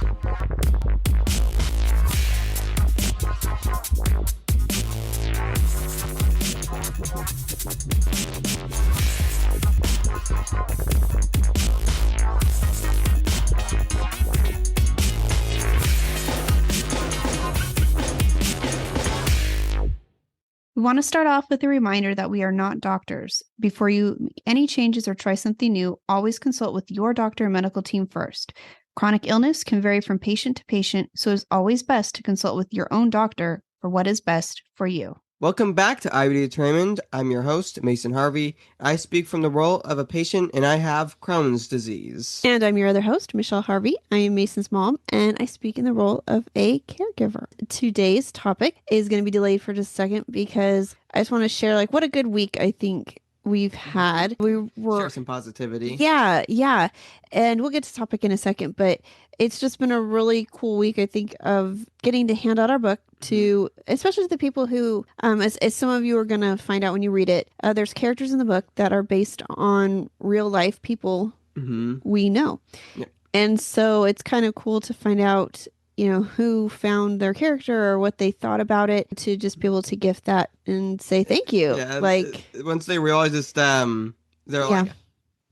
We want to start off with a reminder that we are not doctors. Before you make any changes or try something new, always consult with your doctor and medical team first. Chronic illness can vary from patient to patient, so it's always best to consult with your own doctor for what is best for you. Welcome back to IBD Determined. I'm your host, Mason Harvey. I speak from the role of a patient, and I have Crohn's disease. And I'm your other host, Michelle Harvey. I am Mason's mom, and I speak in the role of a caregiver. Today's topic is going to be delayed for just a second because I just want to share what a good week I think we've had. Share some positivity. Yeah. And we'll get to the topic in a second, but it's just been a really cool week, I think, of getting to hand out our book to, especially to the people who, as some of you are going to find out when you read it, there's characters in the book that are based on real life people we know. Yeah. And so it's kind of cool to find out, who found their character or what they thought about it, to just be able to gift that and say thank you. Yeah, once they realize it's them,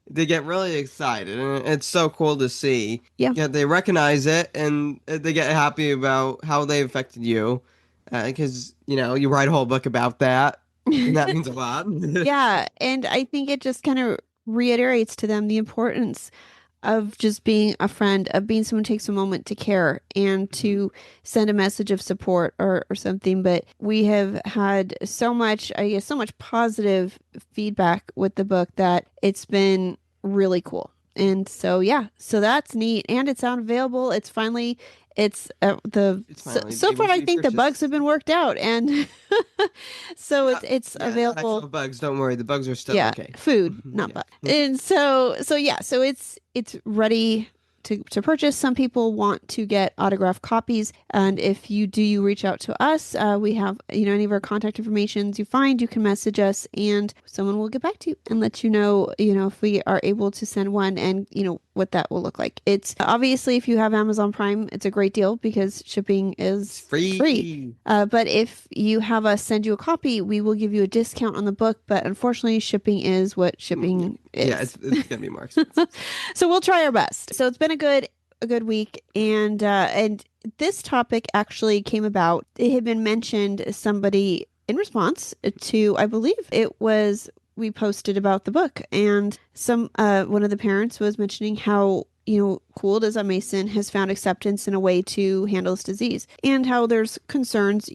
they get really excited, and it's so cool to see. Yeah, they recognize it, and they get happy about how they affected you, because you write a whole book about that, and that means a lot. Yeah, and I think it just kind of reiterates to them the importance of just being a friend, of being someone who takes a moment to care and to send a message of support or something. But we have had so much positive feedback with the book that it's been really cool. And so, so that's neat. And it's out available. So far, I think the bugs have been worked out, and so it's available. Actual bugs, don't worry, the bugs are still okay. Food, not bugs. And so it's ready to purchase. Some people want to get autographed copies, and if you do, you reach out to us. We have any of our contact information you find, you can message us, and someone will get back to you and let you know if we are able to send one, and what that will look like. It's obviously, if you have Amazon Prime, it's a great deal because shipping is free. But if you have us send you a copy, we will give you a discount on the book. But unfortunately, shipping is what shipping is. Yeah, it's gonna be more expensive. So we'll try our best. So it's been a good week, and this topic actually came about. It had been mentioned, somebody in response to, I believe it was, we posted about the book, and one of the parents was mentioning how cool it is that Mason has found acceptance in a way to handle this disease, and how there's concerns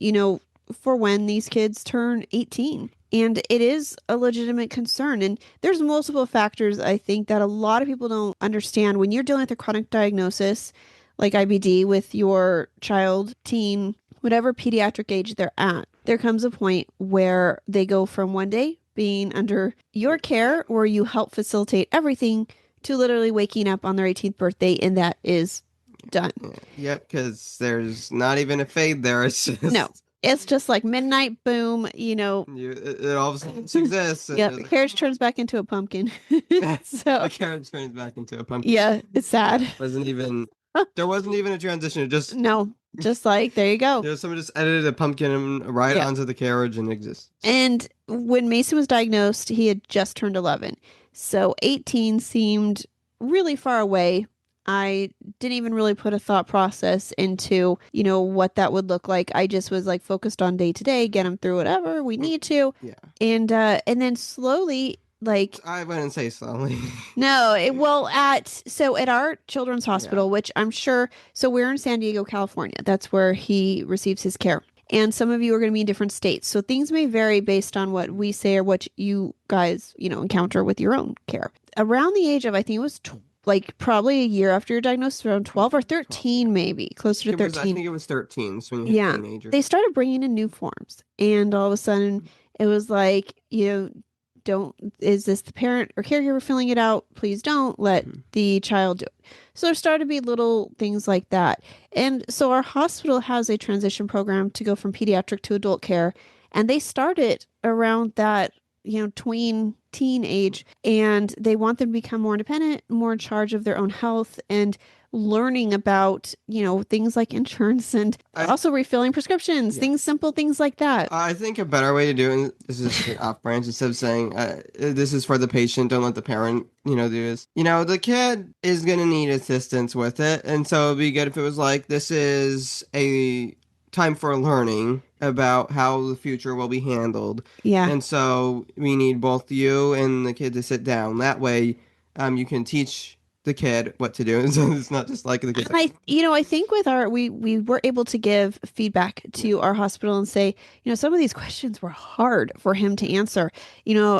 for when these kids turn 18. And it is a legitimate concern. And there's multiple factors, I think, that a lot of people don't understand. When you're dealing with a chronic diagnosis like IBD with your child, teen, whatever pediatric age they're at, there comes a point where they go from one day being under your care, where you help facilitate everything, to literally waking up on their 18th birthday, and that is done. Yeah, because there's not even a fade there. It's just... No. It's just like midnight, boom, it all of a sudden exists. Yeah, the carriage turns back into a pumpkin. The carriage turns back into a pumpkin. Yeah, it's sad. There wasn't even a transition. It just... No, just like, there you go. Someone just edited a pumpkin right onto the carriage and exists. And when Mason was diagnosed, he had just turned 11. So 18 seemed really far away. I didn't even really put a thought process into, what that would look like. I just was focused on day to day, get him through whatever we need to. Yeah. And then slowly, I wouldn't say slowly. No, at our children's hospital, which I'm sure, so we're in San Diego, California. That's where he receives his care. And some of you are going to be in different states. So things may vary based on what we say or what you guys, encounter with your own care. Around the age of, I think it was probably a year after your diagnosis, around 12 or 13, maybe closer to 13. I think it was 13. So when you're a teenager. They started bringing in new forms, and all of a sudden it was is this the parent or caregiver filling it out? Please don't let the child do it. So there started to be little things like that. And so our hospital has a transition program to go from pediatric to adult care. And they started around that, tween teen age, and they want them to become more independent, more in charge of their own health. And learning about, things like insurance and also refilling prescriptions, simple things like that. I think a better way to do it is just off branch instead of saying, this is for the patient, don't let the parent, do this. The kid is going to need assistance with it. And so it'd be good if it was like, this is a time for learning about how the future will be handled. Yeah. And so we need both you and the kid to sit down. That way, you can teach the kid what to do. And so it's not just like the kid. I think with we were able to give feedback to our hospital and say, some of these questions were hard for him to answer,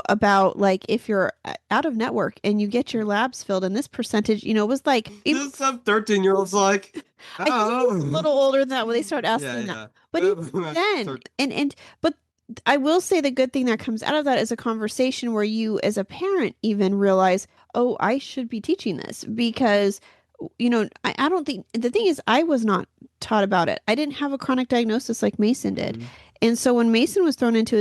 about like if you're out of network and you get your labs filled and this percentage, was like some 13-year-olds like, I think a little older than that when they start asking that. But then, but I will say the good thing that comes out of that is a conversation where you as a parent even realize, oh, I should be teaching this because, I don't think the thing is I was not taught about it. I didn't have a chronic diagnosis like Mason did. Mm-hmm. And so when Mason was thrown into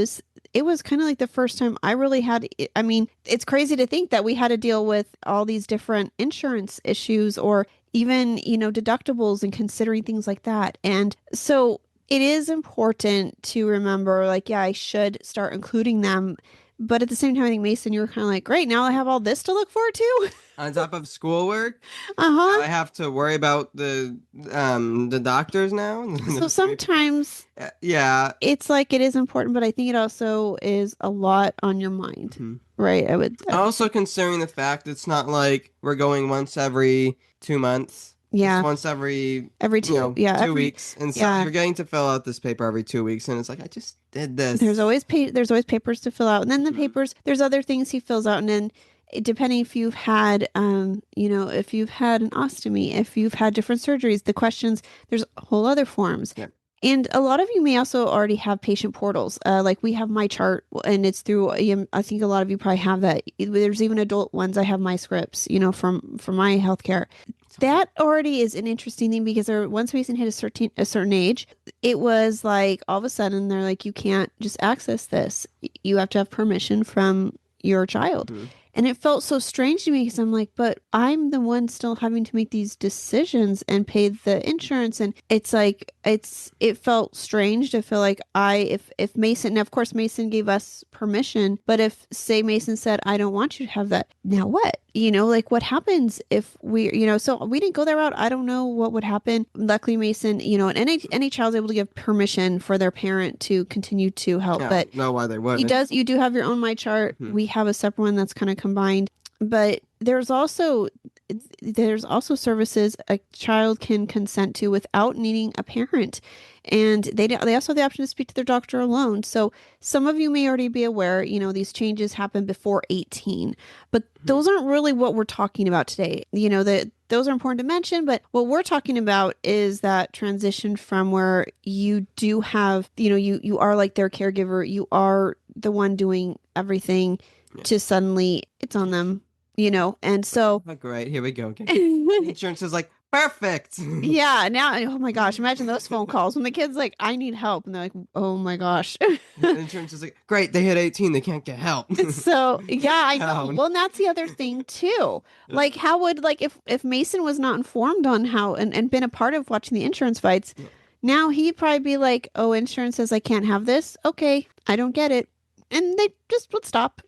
it was kind of like the first time I really had, I mean, it's crazy to think that we had to deal with all these different insurance issues or even, deductibles and considering things like that. And so it is important to remember, like, yeah, I should start including them. But at the same time, I think, Mason, you were kind of like, great, now I have all this to look forward to. On top of schoolwork, I have to worry about the doctors now. So sometimes, it's like it is important, but I think it also is a lot on your mind, mm-hmm. right? Also considering the fact it's not like we're going once every 2 months. Yeah. It's once every 2 weeks. And so you're getting to fill out this paper every 2 weeks. And it's like, I just did this. There's always papers to fill out. And then the papers, there's other things he fills out. And then depending if you've had, if you've had an ostomy, if you've had different surgeries, the questions, there's whole other forms. Yeah. And a lot of you may also already have patient portals. Like we have My Chart, and it's through, I think a lot of you probably have that. There's even adult ones. I have My Scripts, from my healthcare. That already is an interesting thing because once Mason hit a certain age, it was like all of a sudden they're like, you can't just access this. You have to have permission from your child. Mm-hmm. And it felt so strange to me because I'm like, but I'm the one still having to make these decisions and pay the insurance. And it's like, it felt strange to feel like if Mason, and of course Mason gave us permission, but if say Mason said, I don't want you to have that, now what? Like what happens if so we didn't go that route. I don't know what would happen. Luckily Mason, and any child's able to give permission for their parent to continue to help, but know why they wouldn't. You do have your own My Chart. Mm-hmm. We have a separate one that's kind of combined, but there's also services a child can consent to without needing a parent. And they also have the option to speak to their doctor alone. So some of you may already be aware, these changes happen before 18, but those aren't really what we're talking about today. Those are important to mention, but what we're talking about is that transition from where you do have, you are like their caregiver, you are the one doing everything, to suddenly it's on them. And so great, here we go again. Insurance is like, perfect. Yeah, now, oh my gosh, imagine those phone calls when the kid's like, I need help, and they're like, oh my gosh. Insurance is like, great, they hit 18, they can't get help. So yeah, I know. Well, and that's the other thing too. Like, how would, like, if Mason was not informed on how and been a part of watching the insurance fights, now he'd probably be like, oh, insurance says I can't have this. Okay, I don't get it. And they just would stop,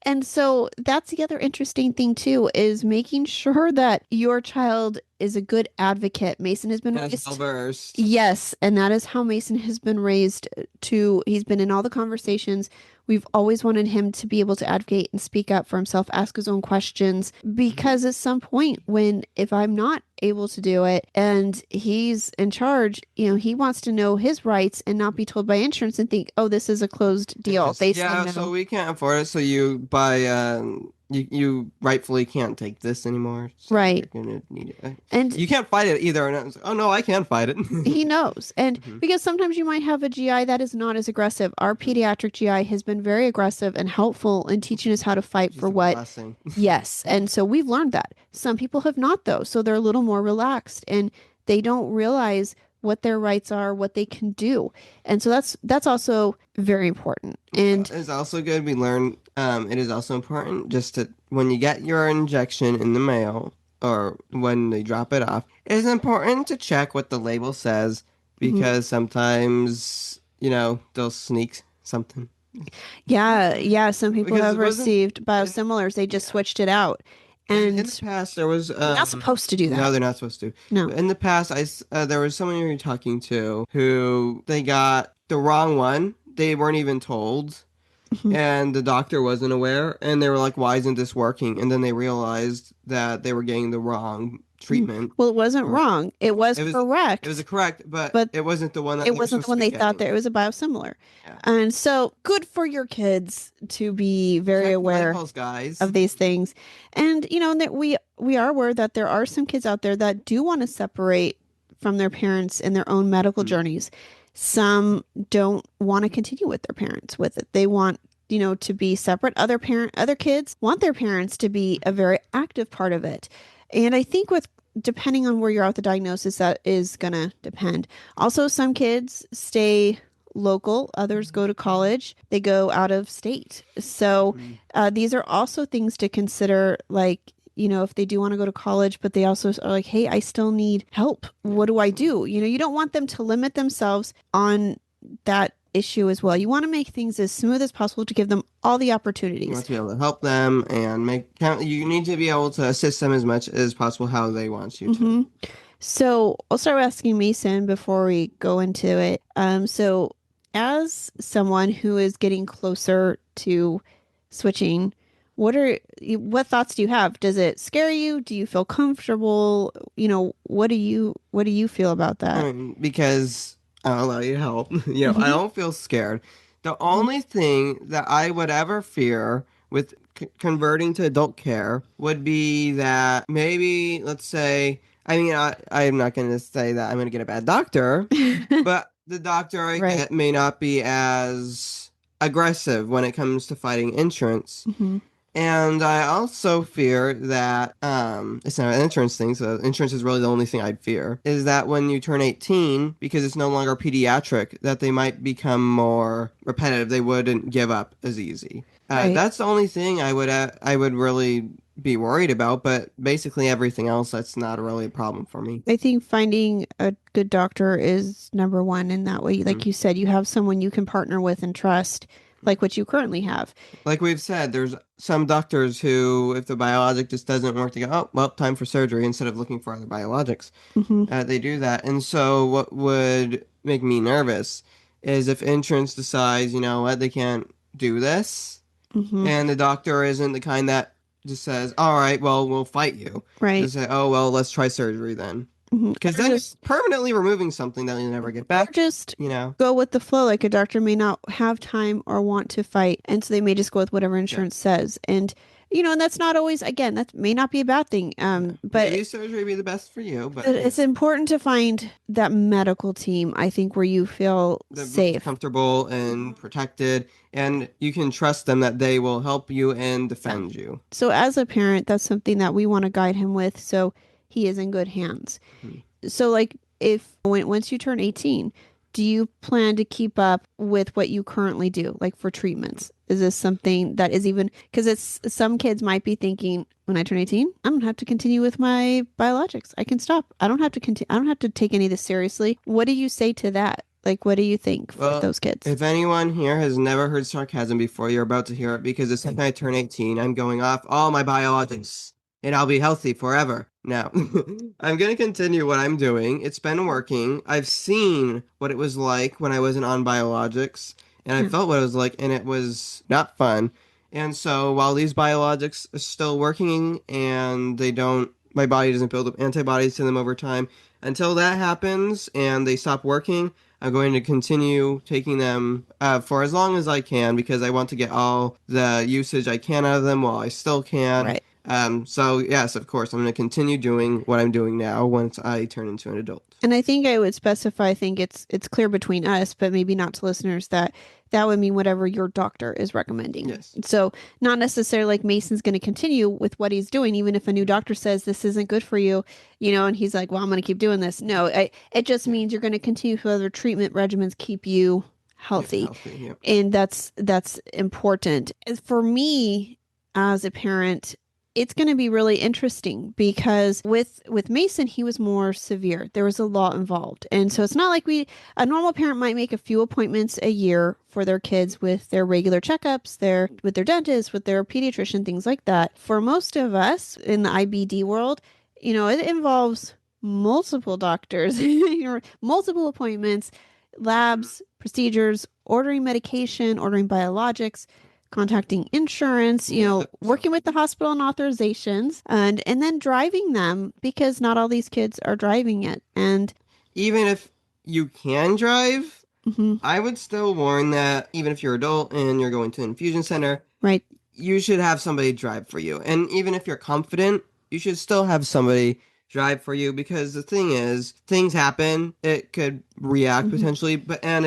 and so that's the other interesting thing too, is making sure that your child is a good advocate. Mason has been raised. Yes, and that is how Mason has been raised he's been in all the conversations. We've always wanted him to be able to advocate and speak up for himself, ask his own questions, because at some point if I'm not able to do it and he's in charge, he wants to know his rights and not be told by insurance and think, oh, this is a closed deal. So we can't afford it. So you buy, you rightfully can't take this anymore. So right. You're gonna need it. And you can't fight it either. And I was like, oh no, I can fight it. He knows. And because sometimes you might have a GI that is not as aggressive. Our pediatric GI has been very aggressive and helpful in teaching us how to fight for what. Blessing. Yes. And so we've learned that. Some people have not though. So they're a little more relaxed and they don't realize what their rights are, what they can do. And so that's also very important. And it's also good. We learn, it is also important just to, when you get your injection in the mail, or when they drop it off, it's important to check what the label says because sometimes, they'll sneak something. Yeah. Some people Because have it wasn't received in, biosimilars. They just yeah. switched it out. In the And past, there was they're not supposed to do no, that. they're not supposed to. No. In the past, there was someone you were talking to who they got the wrong one. They weren't even told, Mhm. and the doctor wasn't aware, and they were like, "Why isn't this working?" And then they realized that they were getting the wrong treatment. Well, it wasn't Or wrong. It was it was correct. it was correct, but But it wasn't the one that it they were wasn't the supposed to one be they thought getting. that it was a biosimilar. Yeah. And so good for your kids to be very Check the aware labels, guys. of these things. And and that we are aware that there are some kids out there that do want to separate from their parents in their own medical journeys. Some don't want to continue with their parents with it. They want to be separate. Other kids want their parents to be a very active part of it. And I think with depending on where you're at with the diagnosis, that is gonna depend. Also, some kids stay local, others go to college, they go out of state. So these are also things to consider, like, if they do want to go to college, but they also are like, hey, I still need help. What do I do? You don't want them to limit themselves on that issue as well. You want to make things as smooth as possible to give them all the You opportunities. want to be able to help them and you need to be able to assist them as much as possible how they want you to. So I'll start asking Mason before we go into it. So as someone who is getting closer to switching, what thoughts do you have? Does it scare you? Do you feel comfortable? What do you feel about I that? mean, because I'll allow you to help. I don't feel scared. The Mhm. only thing that I would ever fear with converting to adult care would be that maybe, let's say, I mean, I'm not going to say that I'm going to get a bad doctor, but the doctor I Right. get may not be as aggressive when it comes to fighting insurance. Mhm. And I also fear that it's not an insurance thing, so insurance is really the only thing I'd fear, is that when you turn 18, because it's no longer pediatric, that they might become more repetitive. They wouldn't give up as easy. Right. That's the only thing I would really be worried about, but basically everything else, that's not really a problem for me. I think finding a good doctor is number one in that way. Mhm. Like you said, you have someone you can partner with and trust, like what you currently have. Like we've said, there's some doctors who, if the biologic just doesn't work, they go, oh, well, time for surgery instead of looking for other biologics. Hmm. They do that. And so what would make me nervous is if insurance decides, you know what, they can't do this, Hmm. and the doctor isn't the kind that just says, all right, well, we'll fight you. They Right. say, oh, well, let's try surgery then. Because Or then you're just permanently removing something that you'll never get or back, just you know? go with the flow. Like a doctor may not have time or want to fight, and so they may just go with whatever Yeah. insurance says. And that's not always, again, that may not be a bad thing. Yeah. But Maybe surgery would be the best for you, but it's important to find that medical team, I think, where you feel the most safe. comfortable and protected, and you can trust them that they will help you and defend you. So as a parent, that's something that we want to guide him with so he is in good hands. Mhm. So like if once you turn 18, do you plan to keep up with what you currently do, like for treatments? Is this something that is even because it's some kids might be thinking when I turn 18, I don't have to continue with my biologics. I can stop. I don't have to continue. I don't have to take any of this seriously. What do you say to that? Like, what do you think for Well, those kids? if anyone here has never heard sarcasm before, you're about to hear it because the second I turn 18, I'm going off all my biologics and I'll be healthy forever. Now, I'm going to continue what I'm doing. It's been working. I've seen what it was like when I wasn't on biologics, and I Yeah. felt what it was like, and it was not fun. And so while these biologics are still working and my body doesn't build up antibodies to them over time, until that happens and they stop working, I'm going to continue taking them for as long as I can because I want to get all the usage I can out of them while I still can. Right. So yes, of course, I'm going to continue doing what I'm doing now once I turn into an adult. And I think I would specify, I think it's clear between us, but maybe not to listeners that that would mean whatever your doctor is recommending. Yes. So not necessarily like Mason's going to continue with what he's doing, even if a new doctor says this isn't good for you, and he's like, well, I'm going to keep doing this. No, it just means you're going to continue with other treatment regimens, keep you healthy. Healthy, yeah. And that's important. As for me as a parent, it's going to be really interesting because with Mason, he was more severe. There was a lot involved. And so it's not like a normal parent might make a few appointments a year for their kids with their regular checkups, with their dentist, with their pediatrician, things like that. For most of us in the IBD world, it involves multiple doctors, multiple appointments, labs, procedures, ordering medication, ordering biologics, contacting insurance, working with the hospital on authorizations, and then driving them, because not all these kids are driving yet. And even if you can drive, I would still warn that even if you're adult and you're going to an infusion center, right, you should have somebody drive for you. And even if you're confident, you should still have somebody drive for you, because the thing is, things happen. It could react potentially, and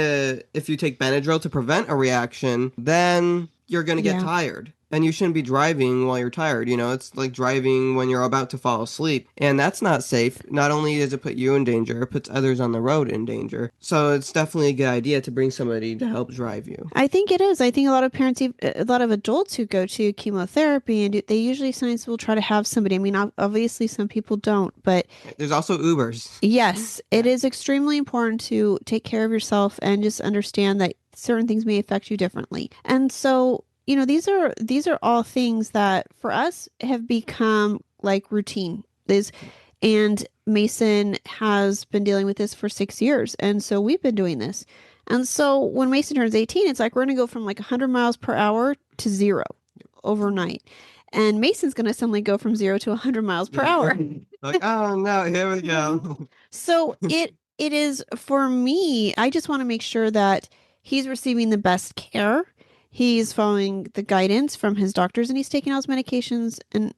if you take Benadryl to prevent a reaction, then you're going to get tired. And you shouldn't be driving while you're tired. It's like driving when you're about to fall asleep. And that's not safe. Not only does it put you in danger, it puts others on the road in danger. So it's definitely a good idea to bring somebody to help drive you. I think it is. I think a lot of parents, a lot of adults who go to chemotherapy, and they usually sometimes will try to have somebody. I mean, obviously some people don't, but there's also Ubers. Yes, it is extremely important to take care of yourself and just understand that certain things may affect you differently. And so, these are all things that for us have become like routine. And Mason has been dealing with this for 6 years. And so we've been doing this. And so when Mason turns 18, it's like we're going to go from like 100 miles per hour to 0 overnight. And Mason's going to suddenly go from 0 to 100 miles per hour. Like, oh no, here we go. So it is, for me, I just want to make sure that he's receiving the best care. He's following the guidance from his doctors, and he's taking all his medications and,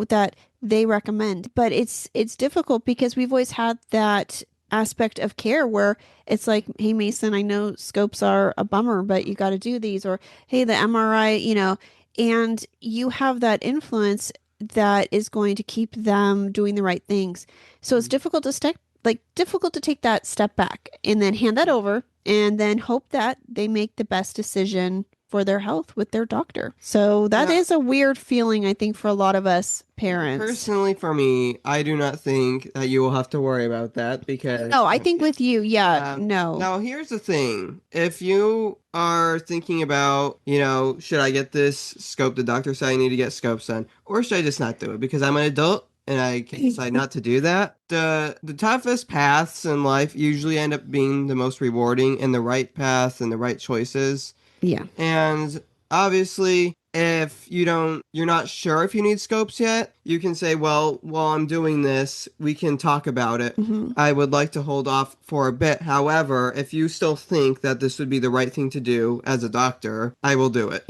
that they recommend. But it's difficult because we've always had that aspect of care where it's like, hey, Mason, I know scopes are a bummer, but you got to do these. Or, hey, the MRI, and you have that influence that is going to keep them doing the right things. So it's difficult to take that step back and then hand that over and then hope that they make the best decision for their health with their doctor. So that is a weird feeling, I think, for a lot of us parents. Personally, for me, I do not think that you will have to worry about that, because... No, I think with you, no. Now, here's the thing. If you are thinking about, should I get this scope? The doctor said I need to get scopes done. Or should I just not do it? Because I'm an adult and I can decide not to do that. The toughest paths in life usually end up being the most rewarding, and the right path and the right choices. Yeah. And obviously, if you're not sure if you need scopes yet, you can say, well, while I'm doing this, we can talk about it. I would like to hold off for a bit. However, if you still think that this would be the right thing to do as a doctor, I will do it,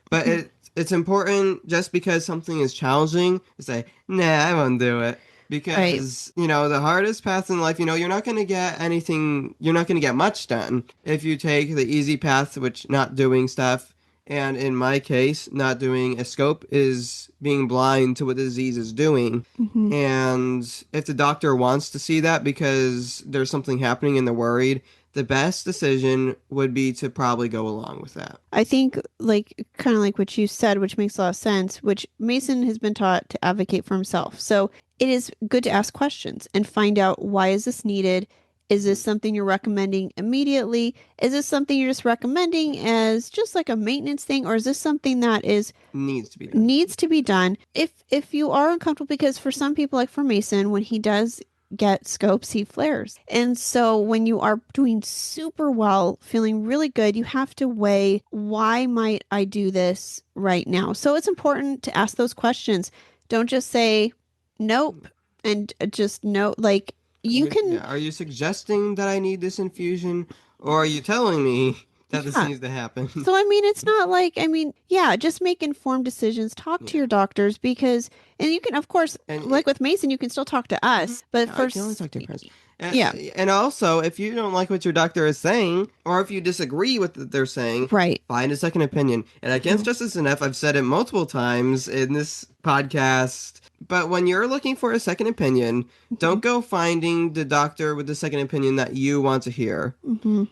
But it's important, just because something is challenging, to say, nah, I won't do it. Because, the hardest path in life, you're not going to get much done if you take the easy path, which not doing stuff. And in my case, not doing a scope is being blind to what the disease is doing. And if the doctor wants to see that because there's something happening and they're worried, the best decision would be to probably go along with that. I think, kind of like what you said, which makes a lot of sense, which Mason has been taught to advocate for himself. So it is good to ask questions and find out, why is this needed? Is this something you're recommending immediately? Is this something you're just recommending as just like a maintenance thing? Or is this something that needs to be done? If you are uncomfortable, because for some people, like for Mason, when he does get scopes, he flares. And so when you are doing super well, feeling really good, you have to weigh, why might I do this right now? So it's important to ask those questions. Don't just say nope and just no. Are you suggesting that I need this infusion, or are you telling me that this needs to happen? So it's not just make informed decisions. Talk to your doctors, because, and you can, of course, with Mason, you can still talk to us, but first, you can only talk to your parents. And also, if you don't like what your doctor is saying, or if you disagree with what they're saying, right, find a second opinion. And against Justice NF, I've said it multiple times in this podcast. But when you're looking for a second opinion, don't go finding the doctor with the second opinion that you want to hear.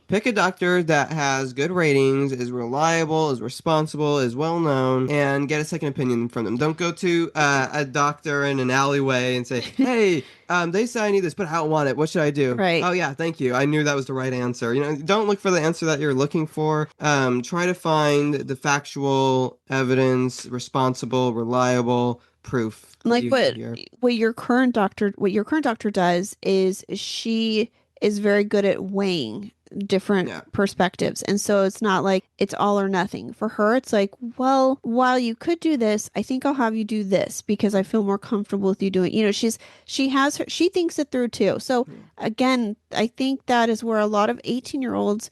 Pick a doctor that has good ratings, is reliable, is responsible, is well known, and get a second opinion from them. Don't go to a doctor in an alleyway and say, hey, they say I need this, but I don't want it. What should I do? Right. Oh, yeah, thank you. I knew that was the right answer. Don't look for the answer that you're looking for. Try to find the factual evidence, responsible, reliable proof. Like what your current doctor does is she is very good at weighing different perspectives. And so it's not like it's all or nothing. For her, it's like, well, while you could do this, I think I'll have you do this because I feel more comfortable with you doing, she thinks it through too. So again, I think that is where a lot of 18-year-olds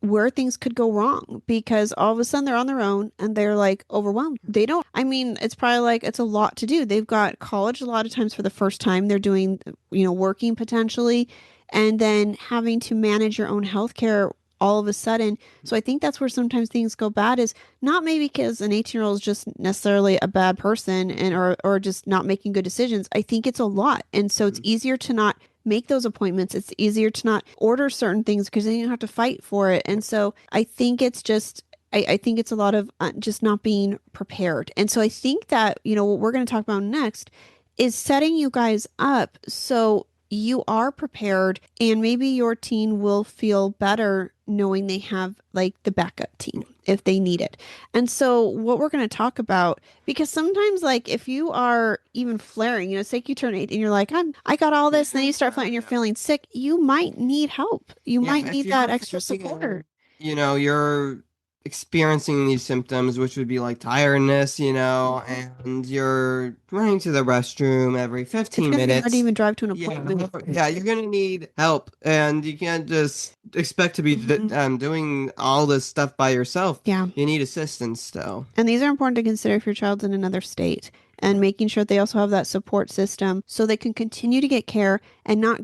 where things could go wrong because all of a sudden they're on their own and they're like overwhelmed. It's probably like it's a lot to do. They've got college a lot of times for the first time. They're doing, working potentially, and then having to manage your own healthcare all of a sudden. So I think that's where sometimes things go bad is not maybe because an 18-year-old is just necessarily a bad person or just not making good decisions. I think it's a lot. And so it's easier to not make those appointments. It's easier to not order certain things because then you don't have to fight for it. And so I think it's just, I think it's a lot of just not being prepared. And so I think that, what we're going to talk about next is setting you guys up so you are prepared and maybe your teen will feel better knowing they have like the backup team if they need it. And so what we're going to talk about, because sometimes like if you are even flaring, say you turn 8 and you're like, I got all this, and then you start flaring and you're feeling sick, you might need help. You might need that extra support. You're experiencing these symptoms, which would be like tiredness, and you're running to the restroom every 15 minutes. It's hard to even drive to an appointment. Yeah, you're gonna need help, and you can't just expect to be doing all this stuff by yourself. Yeah, you need assistance still. And these are important to consider if your child's in another state, and making sure they also have that support system so they can continue to get care and not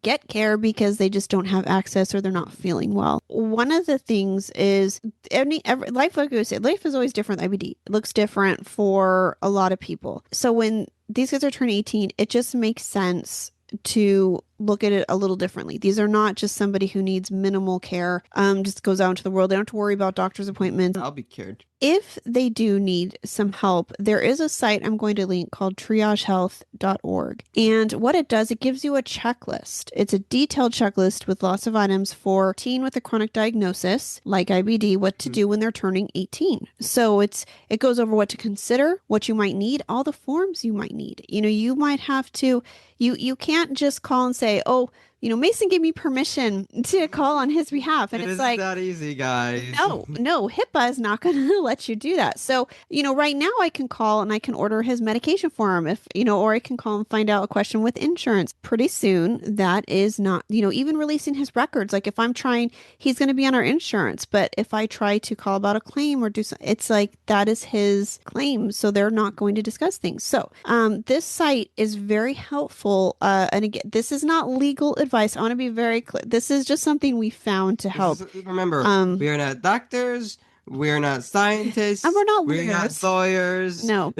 get care because they just don't have access or they're not feeling well. One of the things is life, like I said, life is always different. IBD it looks different for a lot of people. So when these kids are turning 18, it just makes sense to look at it a little differently. These are not just somebody who needs minimal care, just goes out into the world. They don't have to worry about doctor's appointments. I'll be cured. If they do need some help, there is a site I'm going to link called triagehealth.org. And what it does, it gives you a checklist. It's a detailed checklist with lots of items for teen with a chronic diagnosis, like IBD, what to do when they're turning 18. So it goes over what to consider, what you might need, all the forms you might need. You might have to, you can't just call and say, oh, Mason gave me permission to call on his behalf. And it's like, that easy, guys. No, HIPAA is not going to let you do that. So, right now I can call and I can order his medication for him or I can call and find out a question with insurance. Pretty soon, that is not, even releasing his records. Like if I'm trying, he's going to be on our insurance. But if I try to call about a claim or do something, it's like that is his claim. So they're not going to discuss things. So this site is very helpful. And again, this is not legal advice. I want to be very clear. This is just something we found to help. Remember, we are not doctors. We're not scientists. And we're not lawyers. No.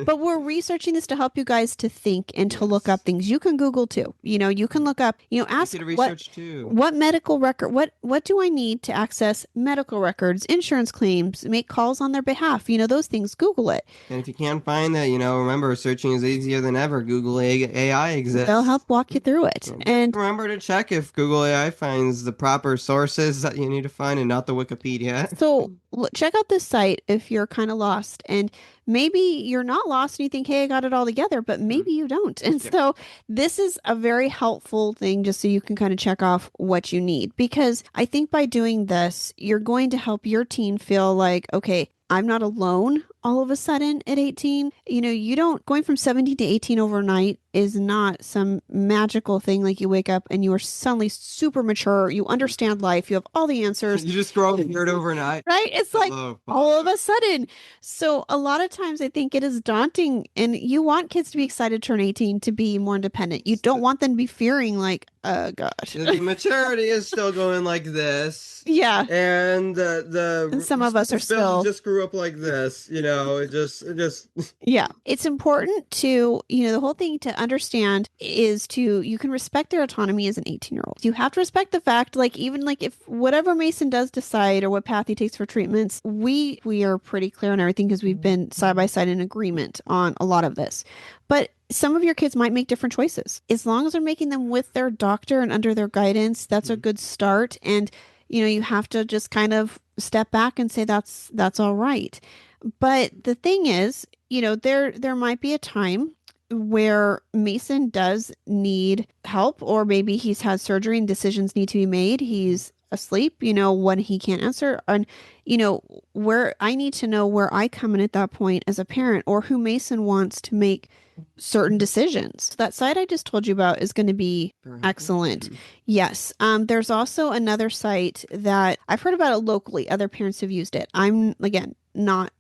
But we're researching this to help you guys to think and to look up things. You can Google too. You can look up, ask what medical record, what do I need to access medical records, insurance claims, make calls on their behalf, those things, Google it. And if you can't find that, remember, searching is easier than ever. Google AI exists. They'll help walk you through it. And remember to check if Google AI finds the proper sources that you need to find and not the Wikipedia. So check out this site if you're kind of lost, and maybe you're not lost and you think, hey, I got it all together, but maybe you don't. And so this is a very helpful thing just so you can kind of check off what you need, because I think by doing this, you're going to help your teen feel like, okay, I'm not alone all of a sudden at 18. Going from 17 to 18 overnight is not some magical thing. Like you wake up and you are suddenly super mature. You understand life. You have all the answers. You just grow weird overnight. Right? It's like all of a sudden. So a lot of times I think it is daunting, and you want kids to be excited to turn 18 to be more independent. You don't want them to be fearing like, oh gosh. The maturity is still going like this. Yeah. And the some of us are still just grew up like this, it just. Yeah. It's important to, the whole thing to understand is you can respect their autonomy as an 18-year-old. You have to respect the fact, like, even like if whatever Mason does decide or what path he takes for treatments, we are pretty clear on everything because we've been side by side in agreement on a lot of this. But some of your kids might make different choices. As long as they're making them with their doctor and under their guidance, that's a good start. And, you have to just kind of step back and say that's all right. But the thing is, there might be a time where Mason does need help, or maybe he's had surgery and decisions need to be made. He's asleep, when he can't answer. And, where I need to know where I come in at that point as a parent, or who Mason wants to make certain decisions. That site I just told you about is going to be excellent. Yes. There's also another site that I've heard about it locally. Other parents have used it.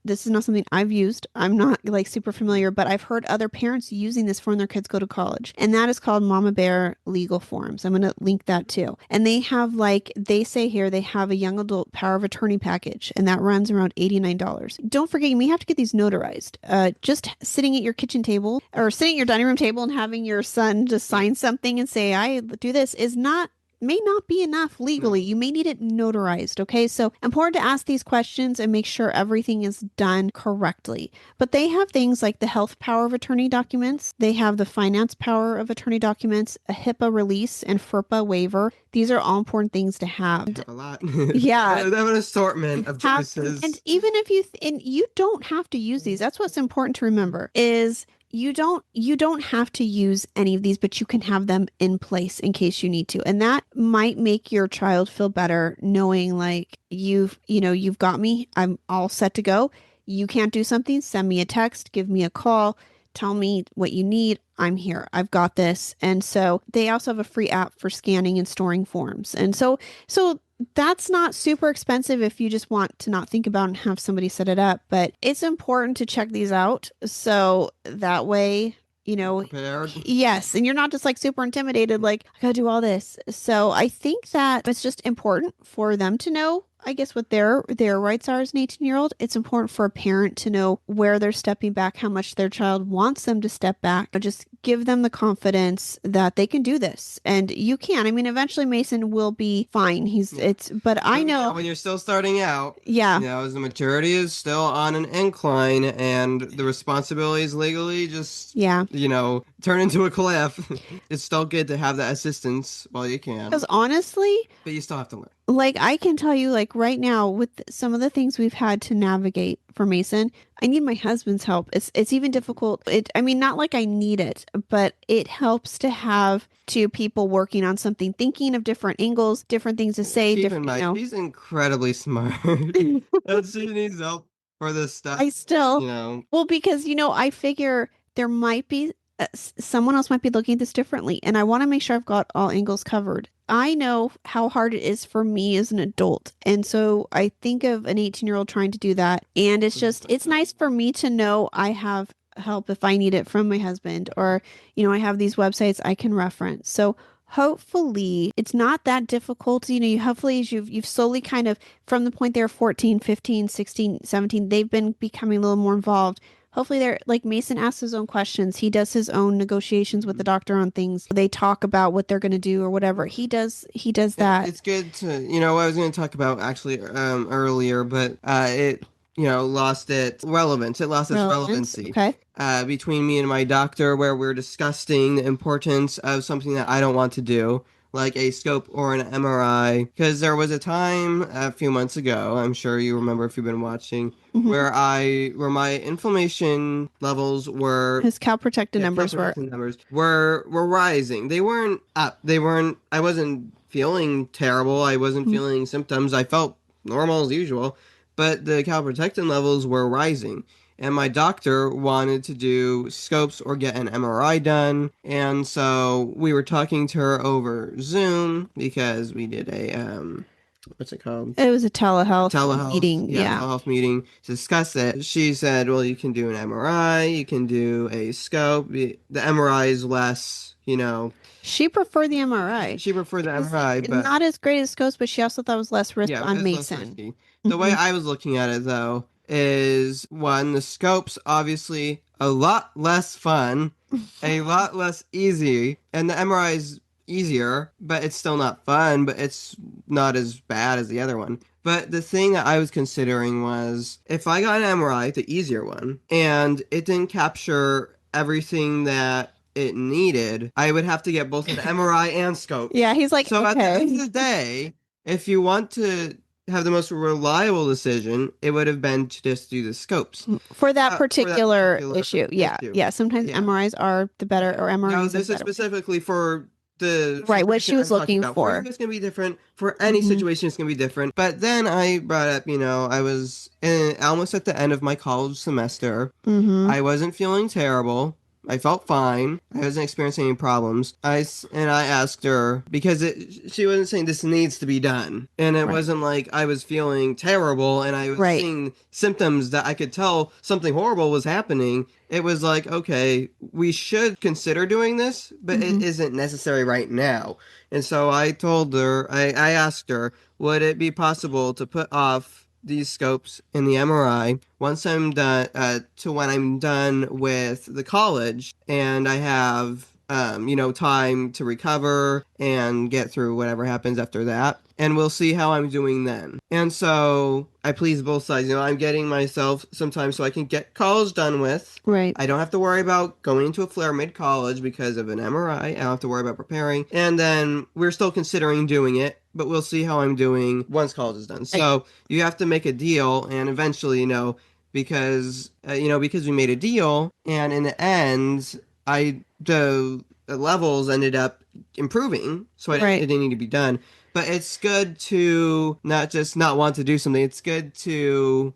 This is not something I've used. I'm not like super familiar, but I've heard other parents using this for when their kids go to college. And that is called Mama Bear Legal Forms. I'm going to link that too. And they have, like they say here, they have a young adult power of attorney package, and that runs around $89. Don't forget, you may have to get these notarized. Just sitting at your kitchen table or sitting at your dining room table and having your son just sign something and say, I do this may not be enough legally. You may need it notarized. Okay. So important to ask these questions and make sure everything is done correctly. But they have things like the health power of attorney documents. They have the finance power of attorney documents, a HIPAA release and FERPA waiver. These are all important things to have. A lot. Yeah. They have an assortment of choices. And even if you don't have to use these, that's what's important to remember is you don't have to use any of these, but you can have them in place in case you need to. And that might make your child feel better knowing like you've got me. I'm all set to go. You can't do something, send me a text, give me a call, tell me what you need. I'm here. I've got this. And so they also have a free app for scanning and storing forms. And so that's not super expensive if you just want to not think about and have somebody set it up, but it's important to check these out. So that way, Prepared. Yes. And you're not just like super intimidated, like I gotta do all this. So I think that it's just important for them to know, I guess, what their rights are as an 18-year-old. It's important for a parent to know where they're stepping back, how much their child wants them to step back, but just give them the confidence that they can do this. And you can. I mean, eventually Mason will be fine. But I know when you're still starting out, yeah, as the maturity is still on an incline and the responsibilities legally just, turn into a cliff. It's still good to have that assistance while you can. Because honestly, but you still have to learn. Like I can tell you, like right now with some of the things we've had to navigate for Mason, I need my husband's help. It's even difficult. Not like I need it, but it helps to have two people working on something, thinking of different angles, different things to say. Keep in mind, he's incredibly smart. She needs help for this stuff. I still, well, because I figure there might be someone else might be looking at this differently, and I want to make sure I've got all angles covered. I know how hard it is for me as an adult. And so I think of an 18-year-old trying to do that. And it's nice for me to know I have help if I need it from my husband, or, I have these websites I can reference. So hopefully it's not that difficult. Hopefully as you've slowly kind of, from the point they're 14, 15, 16, 17, they've been becoming a little more involved. Hopefully they're like Mason asks his own questions. He does his own negotiations with the doctor on things. They talk about what they're going to do or whatever. He does that. It's good to, I was going to talk about actually earlier, but it, lost its relevance. It lost its relevancy. Okay. Between me and my doctor, where we're discussing the importance of something that I don't want to do, like a scope or an MRI, because there was a time a few months ago, I'm sure you remember if you've been watching, where my inflammation levels were, his calprotectin numbers were rising. They weren't up. I wasn't feeling terrible. I wasn't feeling symptoms. I felt normal as usual, but the calprotectin levels were rising. And my doctor wanted to do scopes or get an MRI done. And so we were talking to her over Zoom because we did a, what's it called? It was a telehealth meeting. Yeah, telehealth meeting to discuss it. She said, well, you can do an MRI, you can do a scope. The MRI is less, She preferred the MRI. She preferred the MRI, but not as great as scopes, but she also thought it was less risk on Mason. The way I was looking at it, though, is one, the scopes obviously a lot less fun, a lot less easy, and the MRI is easier, but it's still not fun, but it's not as bad as the other one. But the thing that I was considering was if I got an MRI, the easier one, and it didn't capture everything that it needed, I would have to get both an MRI and scope. Yeah, he's like, so okay. At the end of the day, if you want to have the most reliable decision, it would have been to just do the scopes for that particular issue. Yeah, issue. yeah. Sometimes MRIs are the better, or MRIs. No, this is specifically for the right what she was looking for. For you, it's gonna be different. For any situation, it's gonna be different. But then I brought up, I was almost at the end of my college semester. I wasn't feeling terrible. I felt fine. I wasn't experiencing any problems. I asked her because she wasn't saying this needs to be done, and it wasn't like I was feeling terrible and I was seeing symptoms that I could tell something horrible was happening. It was like, okay, we should consider doing this, but it isn't necessary right now. And so I told her, I asked her, would it be possible to put off these scopes in the MRI once I'm done to when I'm done with the college and I have time to recover and get through whatever happens after that, and we'll see how I'm doing then. And so I please both sides. I'm getting myself some time so I can get college done with. Right. I don't have to worry about going into a flare mid-college because of an MRI. I don't have to worry about preparing. And then we're still considering doing it, but we'll see how I'm doing once college is done. So you have to make a deal, and eventually, because we made a deal, and in the end, the levels ended up improving, so it didn't need to be done. But it's good to not just not want to do something. It's good to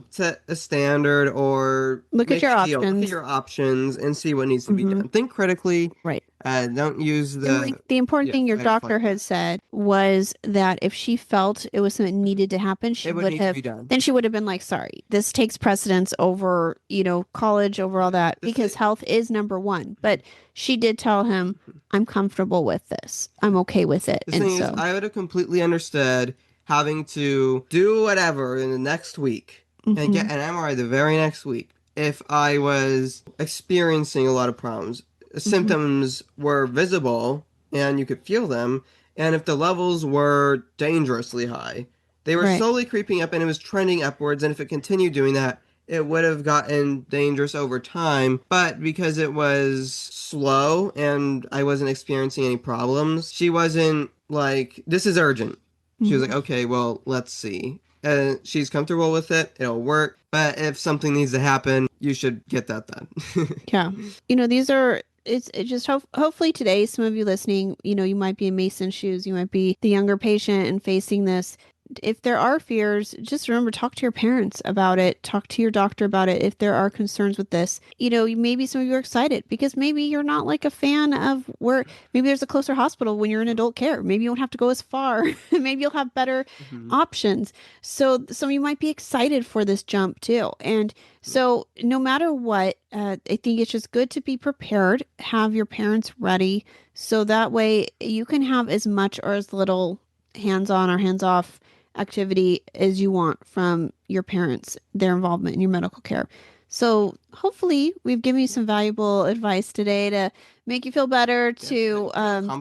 set a standard or look at your options. Look at your options and see what needs to be done. Think critically. Right. Don't use the important thing your doctor had said was that if she felt it was something that needed to happen, she would have then she would have been like, sorry, this takes precedence over, college, over all that, because health is number one. But she did tell him, I'm comfortable with this. I'm okay with it. The thing is, I would have completely understood having to do whatever in the next week and get an MRI the very next week if I was experiencing a lot of problems. Symptoms were visible and you could feel them, and if the levels were dangerously high, they were slowly creeping up and it was trending upwards, and if it continued doing that, it would have gotten dangerous over time. But because it was slow and I wasn't experiencing any problems, she wasn't like, this is urgent. She was like, okay, well, let's see. She's comfortable with it. It'll work. But if something needs to happen, you should get that done. Yeah. These are... It's just hopefully today, some of you listening, you might be in Mason's shoes. You might be the younger patient and facing this. If there are fears, just remember, talk to your parents about it. Talk to your doctor about it. If there are concerns with this, maybe some of you are excited because maybe you're not like a fan of where maybe there's a closer hospital when you're in adult care. Maybe you won't have to go as far. Maybe you'll have better options. So some of you might be excited for this jump too. And so no matter what, I think it's just good to be prepared, have your parents ready. So that way you can have as much or as little hands-on or hands-off activity as you want from your parents, their involvement in your medical care. So hopefully we've given you some valuable advice today to make you feel better, to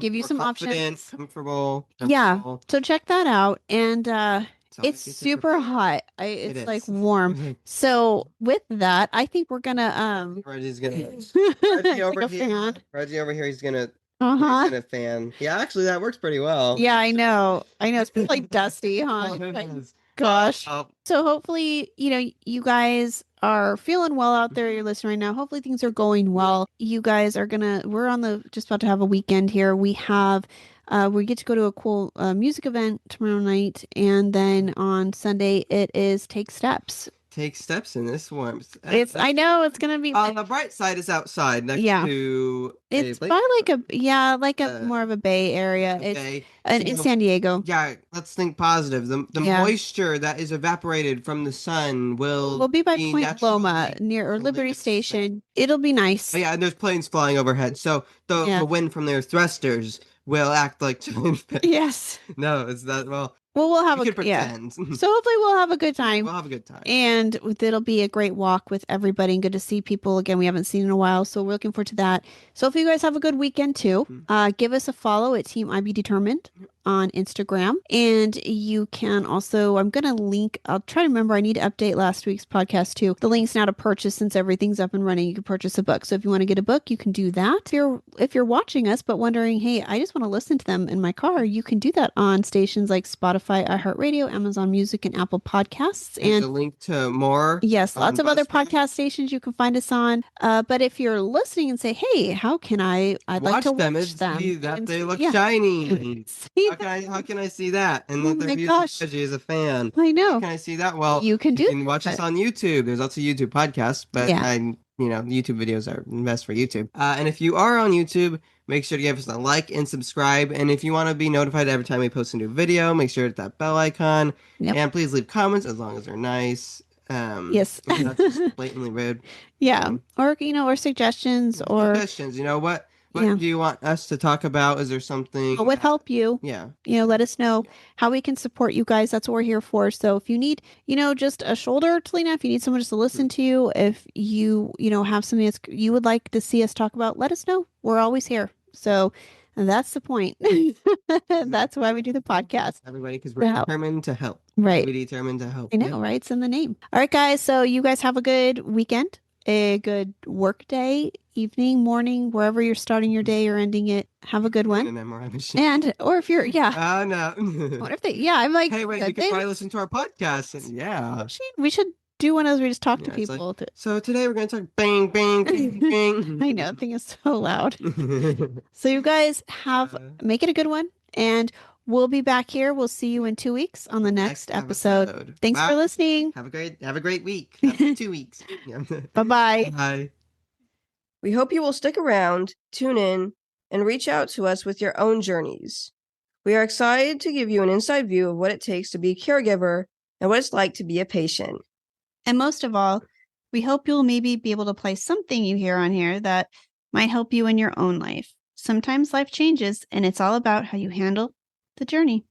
give you some options. Comfortable. Yeah. So check that out. And it's super hot. It's like warm. So with that, I think we're gonna Reggie's gonna like Reggie over here, he's gonna a fan. Yeah, actually that works pretty well. Yeah, I know. It's been like dusty, huh? Gosh. So hopefully, you guys are feeling well out there. You're listening right now. Hopefully things are going well. You guys are we're just about to have a weekend here. We get to go to a cool music event tomorrow night. And then on Sunday, it is Take Steps. Take steps in this warmth. I know it's gonna be on the bright side. Is outside next to. It's by like a more of a bay area. Okay. It's in San Diego. Yeah, let's think positive. The moisture that is evaporated from the sun will be by Point Loma near Liberty Station. It'll be nice. Oh, yeah, and there's planes flying overhead, so the wind from their thrusters will act like yes. No, it's not. Well, Well, we'll have we could pretend. So hopefully we'll have a good time. We'll have a good time. And it'll be a great walk with everybody and good to see people again we haven't seen in a while. So we're looking forward to that. So if you guys have a good weekend too, give us a follow at Team IB Determined on Instagram. And you can also, I'm going to link, I'll try to remember, I need to update last week's podcast too. The links now to purchase since everything's up and running. You can purchase a book. So if you want to get a book, you can do that. If you're watching us but wondering, hey, I just want to listen to them in my car, you can do that on stations like Spotify, iHeartRadio, Amazon Music, and Apple Podcasts. And a link to more. Yes, lots of other podcast stations you can find us on. But if you're listening and say, hey, how can I'd like to watch them. See that they look shiny. How can I see that? And that their music is a fan. I know. How can I see that? Well, you can watch us on YouTube. There's also YouTube podcasts, but YouTube videos are best for YouTube. And if you are on YouTube, make sure to give us a like and subscribe. And if you want to be notified every time we post a new video, make sure to hit that bell icon. Yep. And please leave comments as long as they're nice. Yes. Not just blatantly rude. Yeah. Or suggestions or suggestions. What do you want us to talk about? Is there something what would help you? Yeah. Let us know how we can support you guys. That's what we're here for. So if you need, just a shoulder to lean on, if you need someone just to listen to you, if you, have something that you would like to see us talk about, let us know. We're always here. So that's the point. That's why we do the podcast. Everybody, because we're determined to help. Right. We're determined to help. I know, right? It's in the name. All right, guys. So you guys have a good weekend, a good work day, evening, morning, wherever you're starting your day or ending it. Have a good one. Or if you're, Oh, no. What if I'm like, hey, wait, you could probably listen to our podcast. And, we should do one of those where we just talk to people. So today we're going to talk bang, bang, bang, bang. I know, the thing is so loud. So you guys make it a good one. And we'll be back here. We'll see you in 2 weeks on the next episode. Thanks for listening. Have a great week. 2 weeks. Bye-bye. Bye. We hope you will stick around, tune in, and reach out to us with your own journeys. We are excited to give you an inside view of what it takes to be a caregiver and what it's like to be a patient. And most of all, we hope you'll maybe be able to apply something you hear on here that might help you in your own life. Sometimes life changes, and it's all about how you handle the journey.